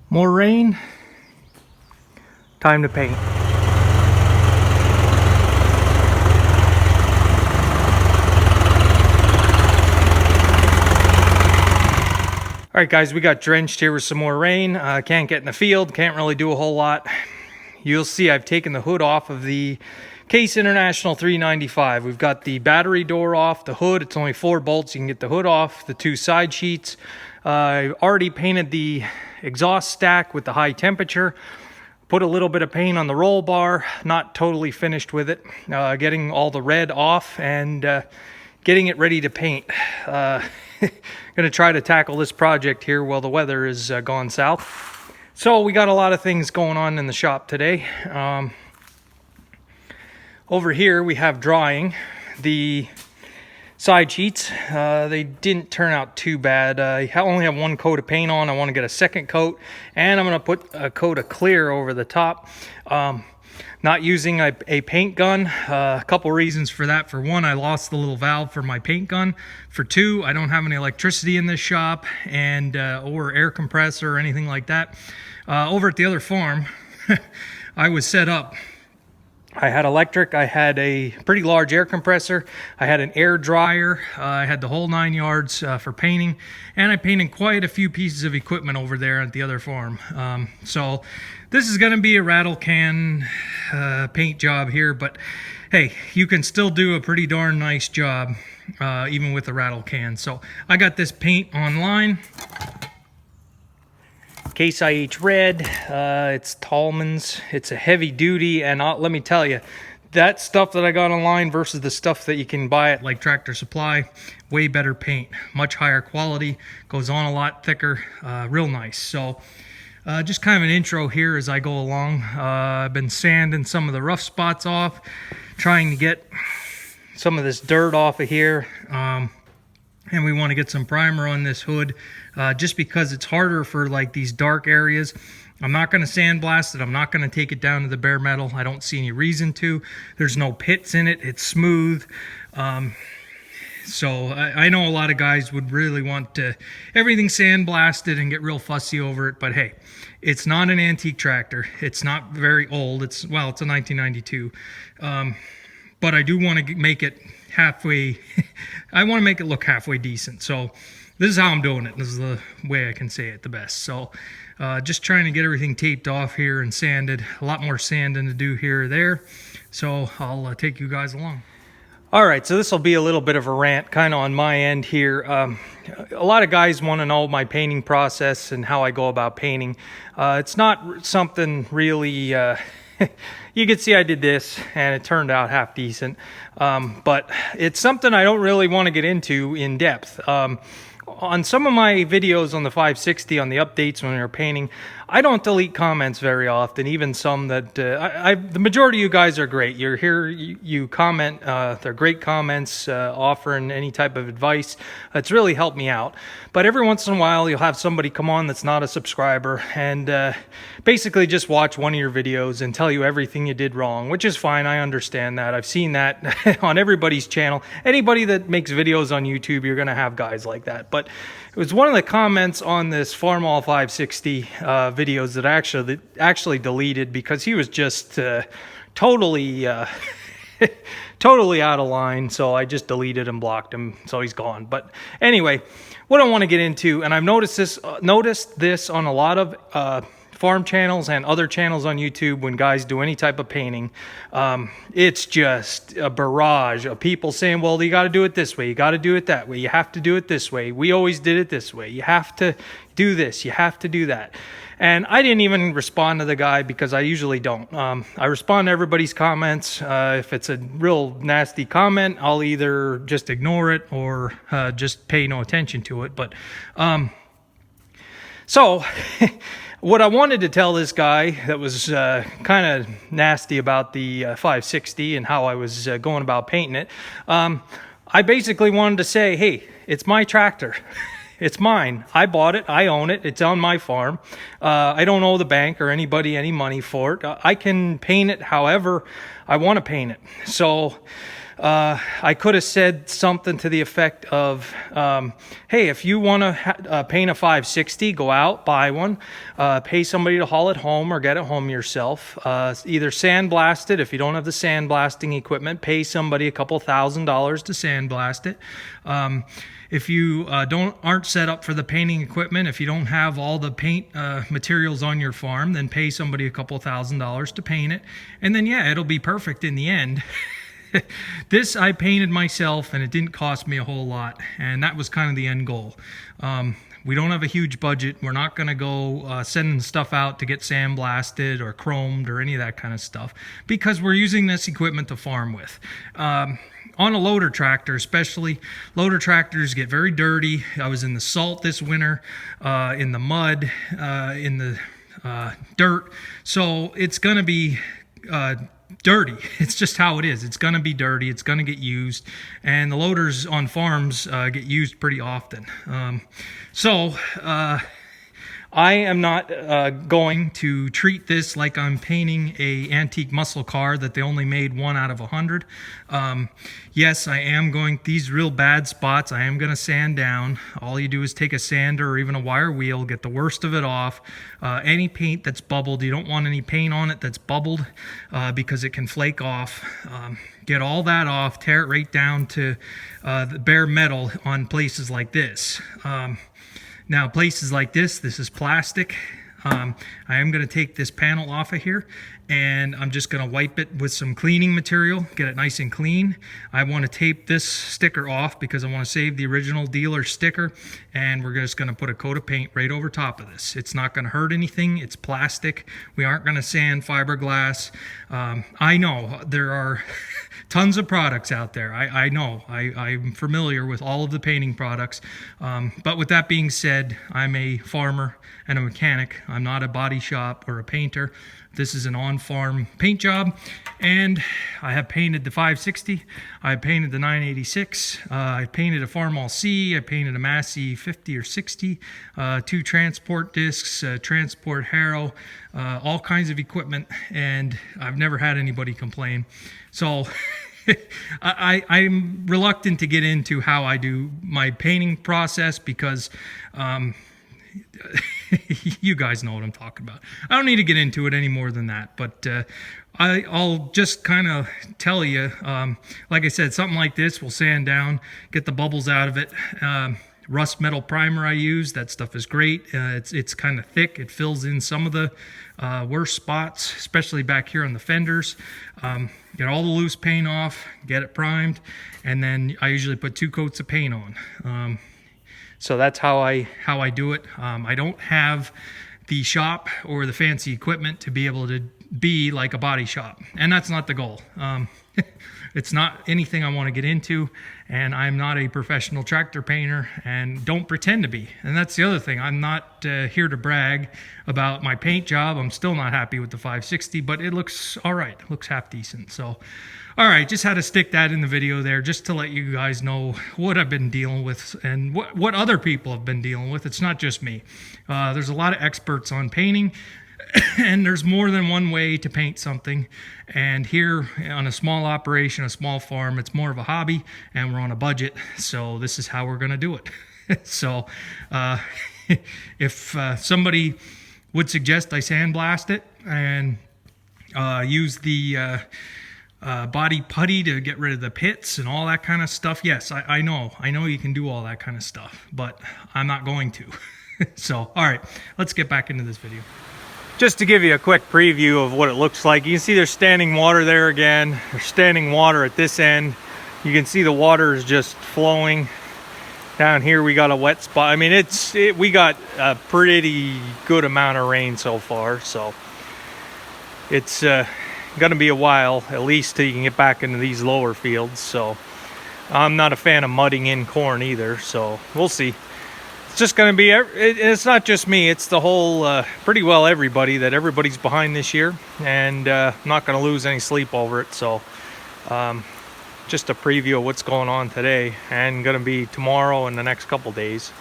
More rain, time to paint. All right, guys, we got drenched here with some more rain. Can't get in the field, can't really do a whole lot. You'll see I've taken the hood off of the Case International 395. We've got the battery door off, the hood. It's only 4 bolts. You can get the hood off, the 2 side sheets. I already painted the exhaust stack with the high temperature. Put a little bit of paint on the roll bar. Not totally finished with it. Getting all the red off and getting it ready to paint. Gonna try to tackle this project here while the weather is gone south. So we got a lot of things going on in the shop today. Over here we have drying the side sheets. They didn't turn out too bad. I only have 1 coat of paint on. I want to get a 2nd coat, and I'm going to put a coat of clear over the top. Not using a paint gun. A couple reasons for that. For one, I lost the little valve for my paint gun. For 2, I don't have any electricity in this shop and or air compressor or anything like that. Over at the other farm, I was set up. I had electric, I had a pretty large air compressor, I had an air dryer, I had the whole 9 yards for painting, and I painted quite a few pieces of equipment over there at the other farm. So this is going to be a rattle can paint job here, but hey, you can still do a pretty darn nice job even with the rattle can. So I got this paint online. Case IH Red, it's Tallman's. It's a heavy duty, and let me tell you, that stuff that I got online versus the stuff that you can buy at like Tractor Supply, way better paint, much higher quality, goes on a lot thicker, real nice. So just kind of an intro here as I go along. I've been sanding some of the rough spots off, trying to get some of this dirt off of here. And we want to get some primer on this hood just because it's harder for like these dark areas. I'm not going to sandblast it. I'm not going to take it down to the bare metal. I don't see any reason to. There's no pits in it. It's smooth. So I know a lot of guys would really want to everything sandblasted and get real fussy over it. But hey, it's not an antique tractor. It's not very old. It's a 1992. But I do want to make it halfway. I want to make it look halfway decent. So this is how I'm doing it. This is the way I can say it the best. So just trying to get everything taped off here and sanded. A lot more sanding to do here or there. So I'll take you guys along. All right, so this will be a little bit of a rant kind of on my end here. A lot of guys want to know my painting process and how I go about painting. It's not something really... you can see I did this and it turned out half decent, but it's something I don't really want to get into in depth. On some of my videos on the 560 on the updates when they're painting, I don't delete comments very often, even some that the majority of you guys are great. You're here, you comment, they're great comments, offering any type of advice. It's really helped me out. But every once in a while, you'll have somebody come on that's not a subscriber and basically just watch one of your videos and tell you everything you did wrong, which is fine. I understand that. I've seen that on everybody's channel. Anybody that makes videos on YouTube, you're going to have guys like that. But it was one of the comments on this Farmall 560 videos that I actually deleted because he was just totally totally out of line. So I just deleted and blocked him. So he's gone. But anyway, what I want to get into, and I've noticed this on a lot of farm channels and other channels on YouTube when guys do any type of painting, it's just a barrage of people saying, well, you got to do it this way, you got to do it that way, you have to do it this way, we always did it this way, you have to do this, you have to do that. And I didn't even respond to the guy because I usually don't. I respond to everybody's comments. If it's a real nasty comment, I'll either just ignore it or just pay no attention to it. But so what I wanted to tell this guy that was kind of nasty about the 560 and how I was going about painting it, I basically wanted to say, hey, it's my tractor. It's mine. I bought it. I own it. It's on my farm. I don't owe the bank or anybody any money for it. I can paint it however I want to paint it. So I could have said something to the effect of, hey, if you want to paint a 560, go out, buy one, pay somebody to haul it home or get it home yourself. Either sandblast it. If you don't have the sandblasting equipment, pay somebody a couple $1,000s to sandblast it. If you aren't set up for the painting equipment, if you don't have all the paint materials on your farm, then pay somebody a couple $1,000s to paint it. And then, yeah, it'll be perfect in the end. This I painted myself, and it didn't cost me a whole lot, and that was kind of the end goal. We don't have a huge budget. We're not going to go sending stuff out to get sandblasted or chromed or any of that kind of stuff, because we're using this equipment to farm with. On a loader tractor especially, loader tractors get very dirty. I was in the salt this winter, in the mud, in the dirt, so it's going to be dirty. It's just how it is. It's going to be dirty. It's going to get used, and the loaders on farms get used pretty often. I am not going to treat this like I'm painting a antique muscle car that they only made 1 out of 100. Yes, I am going, these real bad spots, I am going to sand down. All you do is take a sander or even a wire wheel, get the worst of it off. Any paint that's bubbled, you don't want any paint on it that's bubbled because it can flake off. Get all that off, tear it right down to the bare metal on places like this. Now, places like this is plastic. I am going to take this panel off of here, and I'm just going to wipe it with some cleaning material, get it nice and clean. I want to tape this sticker off because I want to save the original dealer sticker, and we're just going to put a coat of paint right over top of this. It's not going to hurt anything. It's plastic. We aren't going to sand fiberglass. I know there are tons of products out there. I know. I'm familiar with all of the painting products. But with that being said, I'm a farmer and a mechanic. I'm not a body shop or a painter. This is an on-farm paint job, and I have painted the 560. I painted the 986. I painted a Farmall C. I painted a Massey 50 or 60. 2 transport discs, transport harrow, all kinds of equipment, and I've never had anybody complain. So I'm reluctant to get into how I do my painting process because you guys know what I'm talking about. I don't need to get into it any more than that, but I'll just kind of tell you, like I said, something like this will sand down, get the bubbles out of it. Rust metal primer I use, that stuff is great. It's kind of thick. It fills in some of the worst spots, especially back here on the fenders. Get all the loose paint off, get it primed, and then I usually put 2 coats of paint on. So that's how I do it. I don't have the shop or the fancy equipment to be able to be like a body shop, and that's not the goal. It's not anything I want to get into, and I'm not a professional tractor painter and don't pretend to be. And that's the other thing. I'm not here to brag about my paint job. I'm still not happy with the 560, but it looks all right. It looks half decent. So, all right, just had to stick that in the video there just to let you guys know what I've been dealing with and what other people have been dealing with. It's not just me. There's a lot of experts on painting, and there's more than one way to paint something. And here on a small operation, a small farm, it's more of a hobby, and we're on a budget. So this is how we're going to do it. So if somebody would suggest I sandblast it and use the body putty to get rid of the pits and all that kind of stuff, yes, I know you can do all that kind of stuff, but I'm not going to. So, all right, let's get back into this video. Just to give you a quick preview of what it looks like, you can see there's standing water there again. There's standing water at this end. You can see the water is just flowing. Down here we got a wet spot. I mean, we got a pretty good amount of rain so far, so it's gonna be a while at least till you can get back into these lower fields. So I'm not a fan of mudding in corn either, so we'll see. It's just going to be, it's not just me, it's the whole, pretty well everybody's behind this year, and I'm not going to lose any sleep over it. So just a preview of what's going on today and going to be tomorrow and the next couple days.